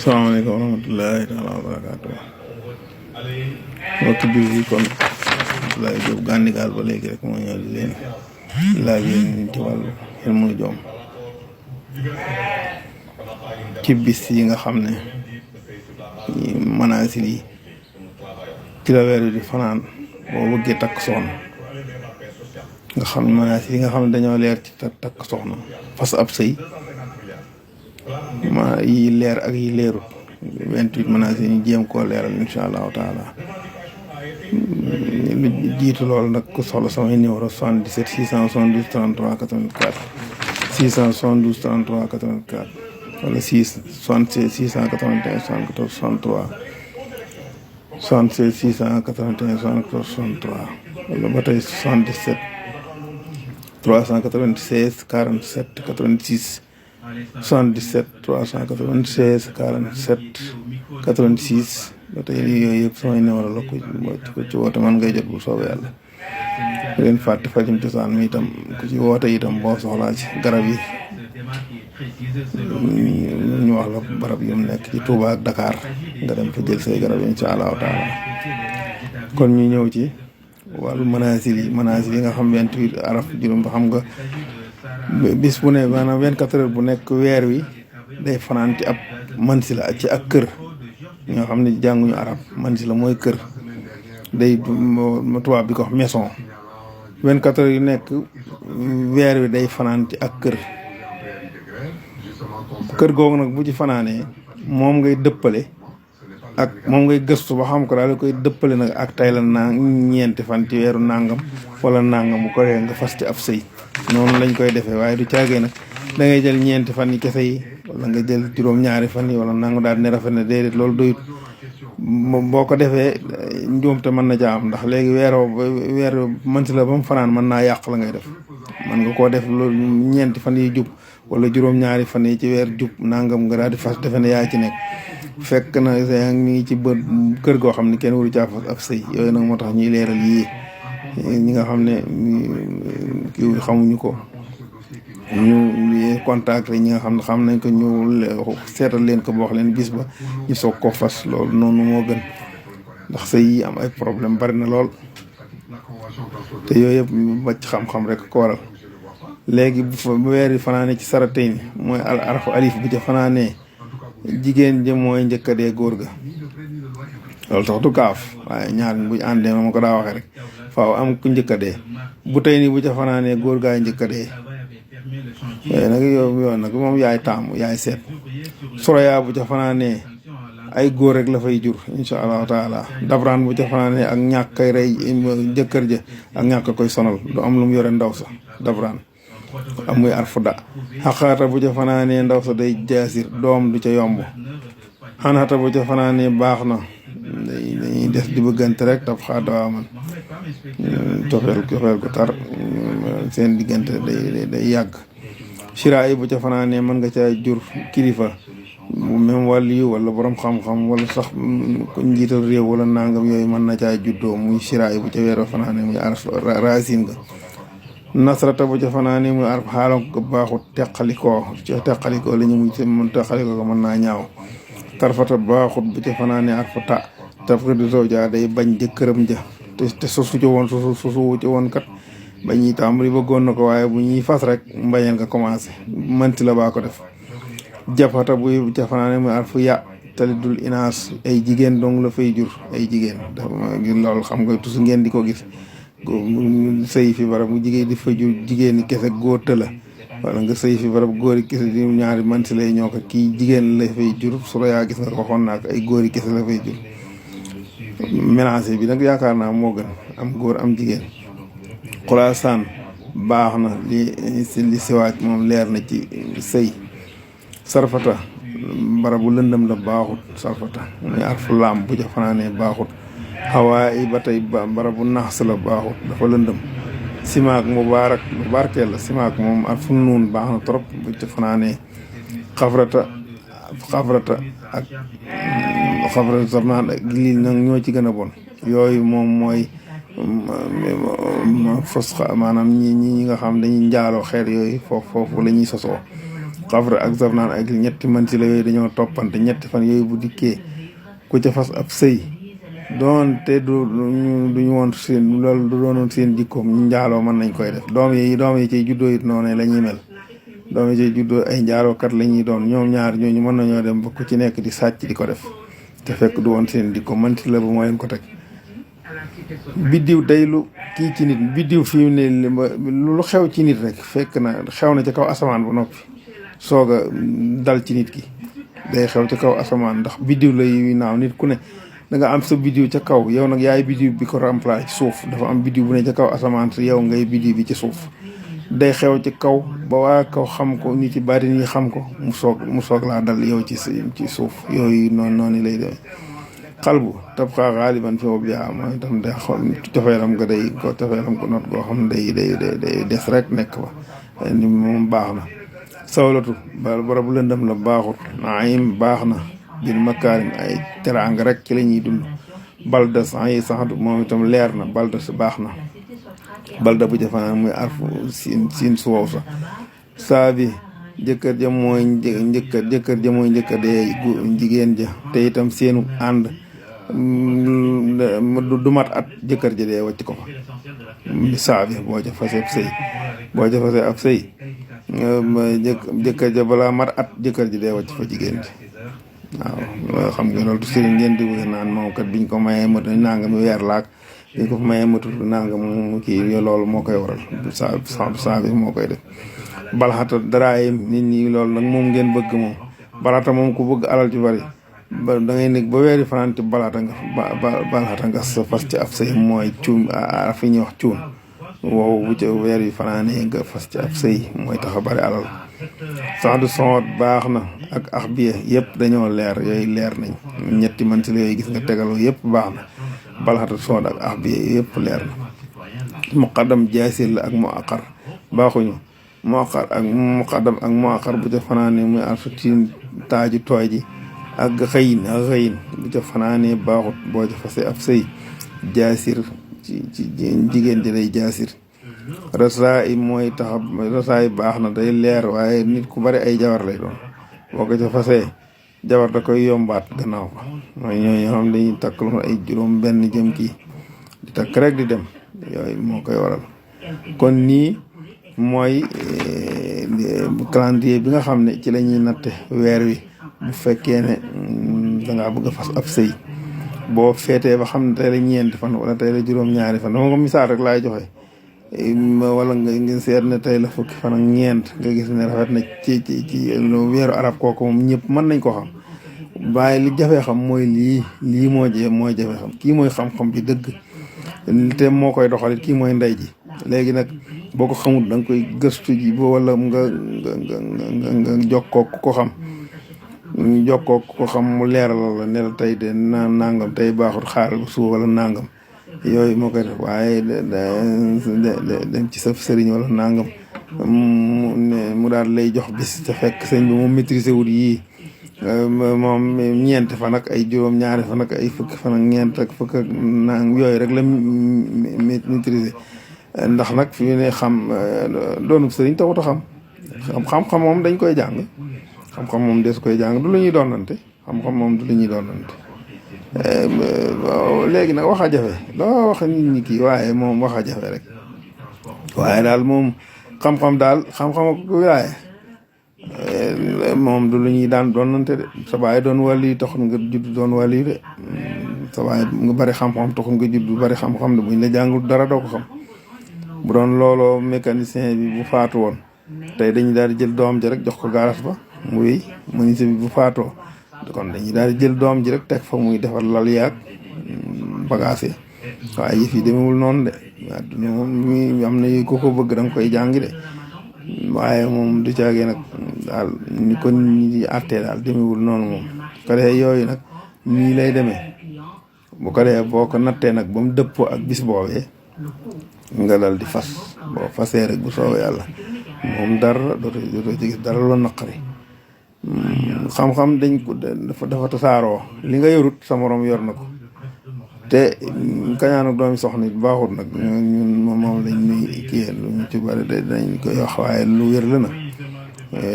salaamaaleykum wa rahmatullaahi taala wa barakaatu mbokki biir yi kon Abdoulaye Diop Gandigal ba léegi rek moo ñëw di leen laaj yéen ci wàllu ilmu joom ci bis yi nga xam ne manaasil yi ci la weer wi di fanaan boo bëggee takk soxna nga xam ne manaasil yi nga xam ne dañoo leer ci takk soxna fas ab sëy ma yi leer ak yi leerut 28 manaasil ñu jéem koo leeral insha allahu taala lu jiitu loolu nag ku soxla samay numéro 77 672 33 84 672 33 84 wala 76 681 74 63 76 681 74 63 wala ba tey 77 396 47 86 77 396 47 86 ba tey yooyu yëpp samay numéro la ku ci woote man ngay jot bu soobee yàlla bu leen fàtte fajum cosaan mi itam ku ci woote itam boo soxlaa ci garab yi ñu wax la barab yu mu nekk ci Touba ak Dakar nga dem fa jël say garab yi insha allahu taala kon ñu ñëw ci wàllu manaasil yi nga xam 28 araf juróom ba xam nga bis bu ne maanaam 24 heures bu nekk weer wi day fanaan ci ab mansila ci ak kër ñoo xam ne jànguñu arab mansila mooy kër day tubaab bi ko wax maison 24 heures yu nekk weer wi day fanaan ci ak kër googu nag bu ci fanaanee moom ngay dëppale ak moom ngay gëstu ba xam ko daal koy dëppale nag ak tay la ñeenti fan ci weeru nàngam wala nàngam bu ko ree nga fas ci ab sëy noonu lañ koy defee waaye du caagee nag da ngay jël ñeenti fan yi kese yi wala nga jël juróom-ñaari fan yi wala nangu daal ne rafet na déedéet loolu doyut boo ko defee njuumte mën na jaam ndax léegi weer mën si la ba mu fanaan mën naa yàq la ngay def mën nga koo def loolu ñeenti fan yi jub wala juróom-ñaari fan yi ci weer jub nangam nga daal di fas defe ne yaa ci nekk fekk na mi ngi ci bët kër goo xam ne kenn waru caa fas ab sëy yooyu nag moo tax ñuy leeral yii ñi nga xam ne kii xamuñu ko ñu contact ñi nga xam ne xam nañ ko ñu seetal leen ko ba wax leen bis ba ñu soog ko fas loolu noonu moo gën ndax sëy yi am ay problème bari na lool te yooyu yëpp bacc xam-xam rek ko waral léegi bu weer yi fanaanee ci saratay ni mooy arafu alif bu ca fanaanee jigéen ji mooy njëkk a dee góor ga loolu tax du kaaf waaye ñaar buñ àndee ma ko daa waxee rek faaw am ku njëkk a dee bu tey ni bu ca fanaanee góor gaay njëkk a dee yooyu nag yow nag moom yaay taamu yaay seet soroyaa bu ca fanaanee ay góor rek la fay jur insha allahu taala dabraan bu ca fanaanee ak ñàkk kay rey jëkkër ja ak ñàkk koy sonal du am lu mu yore ndaw sa dabraan am muy arfu da xaqaata bu ca fanaanee ndaw sa day jaasir doom du ca yomb xanaata bu ca fanaanee baax na dañuy des di bëggante rek daf xaa dawaa man cofeel ko tar seen diggante day yàgg siraa yi bu ca fanaanee mën nga ca jur kilifa même wàllu yu wala borom xam-xam wala sax ko njiital réew wala nangam yooyu mën na caa juddoo muy siraa yi bu ca weeroo fanaanee muy araf racine nga nasrata bu ca fanaanee muy araf xaalam ko baaxut teqalikoo la ñu muy teqalikoo ko mën naa ñaaw tarfata baaxut bu ca fanaanee arfa ta tafridu zawja day bañ jëkkëram ja te susu ci woon susu ci woon kat ba ñuy tàmbali bëggoon na ko waaye bu ñuy fas rek mbañeel nga commencé mënti la baa ko def jafata bu ca fanaanee muy arfu ya tali dul inaas ay jigéen dong la fay jur ay jigéen loolu xam nga tusu ngeen di ko gis sëy fi barab bu jigéen di fa jur jigéen ñi kese góor tëla wala nga sëy fi barab góor yi kese di ñaari man si lay ñoo ko kii jigéen la fay jur su la yaa gis nga waxoon naa ko ay góor yi kese la fay jur mélange bi nag yaakaar naa moo gën am góor am jigéen xulaasaan baax na li siwaaj moom leer na ci sëy sarfata barabu lëndëm la baaxut sarfata muy arfu laam bu ca fanaanee baaxut xawaa yi ba tey barabu nax la baaxut dafa lëndëm simaak mu barkeel la simaak moom arfu nuun baax na trop bu ca fanaanee xafrata ak xafrata zaman ak lii nag ñoo ci gën a bon yooyu moom mooy fos maanaam ñi nga xam dañuy njaaloo xeet yooyu foofu la ñuy sosoo xafra ak zafnaan ak ñetti man si la yooyu dañoo toppante ñetti fan yooyu bu dikkee ku ca fas ab sëy doonte duñu woon seen loolu du doonoon seen jikkoom ñu njaaloo mën nañ koy def doom yi ciy juddoo it noonu la ñuy mel doom yi ciy juddoo ay njaalookat la ñuy doon ñoom ñaar ñooñu mën nañoo dem ba ku ci nekk di sàcc di ko def te fekk du woon seen jikko man si la bu moo leen ko teg biddiw day lu kii ci nit biddiw fi mu ne lu xew ci nit rek fekk na xew na ci kaw asamaan ba noppi soog a dal ci nit ki day xew ci kaw asamaan ndax biddiw lay naaw nit ku ne da nga am sa biddiw ca kaw yow nag yaay biddiw bi ko remplacé ci suuf dafa am biddiw bu ne ca kaw asamaan te yow ngay biddiw bi ci suuf day xew ci kaw ba waa kaw xam ko nit ci bari ñi xam ko mu soog laa dal yow ci suuf yooyu noonu lay demee xalbu tabxaa xaaliban fi bi mooy itam day cofeelam nga day ko cofeelam ko not goo xam day des rek nekk ba ni moom baax na sawlatu barabu lëndëm la baaxut naim baax na bil makaarim ay teraanga rek ci la ñuy dund baldas ay saxdu moom itam leer na baldas baax na balda bu jafanaan muy arfu siin suwow sa saa bi jëkkër ja mooy njëkka dee jigéen ja te itam seenu ànd du mat at jëkkër ja dee wàcc ko fa saa bi boo ca fasee ab sëy jëkkër ja balaa mat at jëkkër ji dee wàcc fa jigéen ji waaw xam nga loolu sëriñ ngeen di bëgg naan moom kat biñ ko mayee matu nangam weer laak biñ ko fa mayee matu nangam mu kii loolu moo koy waral saa bi moo koy def balxata daraayim nit ñi loolu nag moom ngeen bëgg moom balata moom ku bëgg alal ci bari da ngay nekk ba weeri fanaan ci balxata nga sa fas ci ab sëy mooy cuun fi ñuy wax cuun wow bu ca weer yi fanaanee nga fas ci ab sëy mooy tax a bari alal sax du sonot baax na ak ax biye yëpp dañoo leer yooyu leer nañ ñetti man si la yooyu gis nga tegaloo yëpp baax na balxata sonot ak ax biye yëpp leer na muqaddam jaasir la ak mu aqar baaxuñu mu aqar ak muqaddam ak mu aqar bu ca fanaanee muy arsu ci taaju tooy ji ak xëyin bu ca fanaanee baaxut boo ca fase ab sëy jaasir ci jigéen ji day jaasir rasaa yi mooy tax rasaa yi baax na day leer waaye nit ku bari ay jabar lay doon boo ko ca fasee jabar da koy yombaat gannaaw ko mooy ñooñu xam dañuy takk lu ay juróom benn jëm kii di takk rek di dem yooyu moo koy waral kon nii mooy calendrier bi nga xam ne ci la ñuy natte weer wi bu fekkee ne dangaa bëgg a fas ab sëy boo feetee ba xam ne tey la ñeenti fan wala tey la juróom-ñaari fan dama ko misaal rek laay joxe wala nga seet ne tey la fukki fan ak ñeent nga gis ne rafet na ci weeru arab kooku moom ñëpp mën nañ ko xam waaye li jafee xam mooy lii mooy jafe xam kii mooy xam-xam bi dëgg te moo koy doxalit kii mooy ndey ji léegi nag boo ko xamul da nga koy gëstu ji bo wala nga jokkoo ko xam ko xam mu leeral la ne la tey de nangam tey baaxut xaaral bu suba wala nangam yooyu moo koy def waaye dem ci sa sëriñ wala nangam mu daal lay jox bis te fekk sëñ bi moom maîtriser wul yii moom ñeenti fan ak ay juróom-ñaari fan ak ay fukki fan ak ñeent ak fukk ak nang yooyu rek la maîtriser ndax nag fi ne xam doonub sëriñ taxut a xam-xam moom dañ koy jàng xam-xam moom des koy jàng du lu ñuy doonante xam-xam moom du lu ñuy doonante léegi nag wax a jafe loo wax nit ñi kii waaye moom wax a jafe rek waaye daal moom xam-xam ak wilaaye moom du lu ñuy daan doonante de sa baay doon wàll yi taxul nga judd doon wàll yi de sa baay nga bari xam-xam taxul nga judd bari xam-xam de buñ la jàngul dara doo ko xam bu doon looloo mécanicien bi bu faatu woon tey dañuy daal di jël doom ji rek jox ko garas ba muy menuisier bi bu faatoo kon dañuy daal di jël doom ji rek teg fa muy defar lal yaag bagage yi waaye yëf yi demewul noonu de àdduna moom am na yu ko bëgg da nga koy jàngi de waaye moom du caagee nag daal ni ko ñi di àttee daal demewul noonu moom ko defee yooyu nag nii lay demee bu ko defee boo ko nattee nag ba mu dëppoo ak bis boobee nga dal di fas boo fasee rek bu soobee yàlla moom dara dootoo ci gis dara loo naqari xam-xam dañ ko dafa tasaaroo li nga yorut sa morom yor na ko te kañaan ak doomi soxna it baaxut nag ñun moom lañ nuy kiyee lu ñu ci bari dañ koy wax waaye lu wér la nag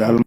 daal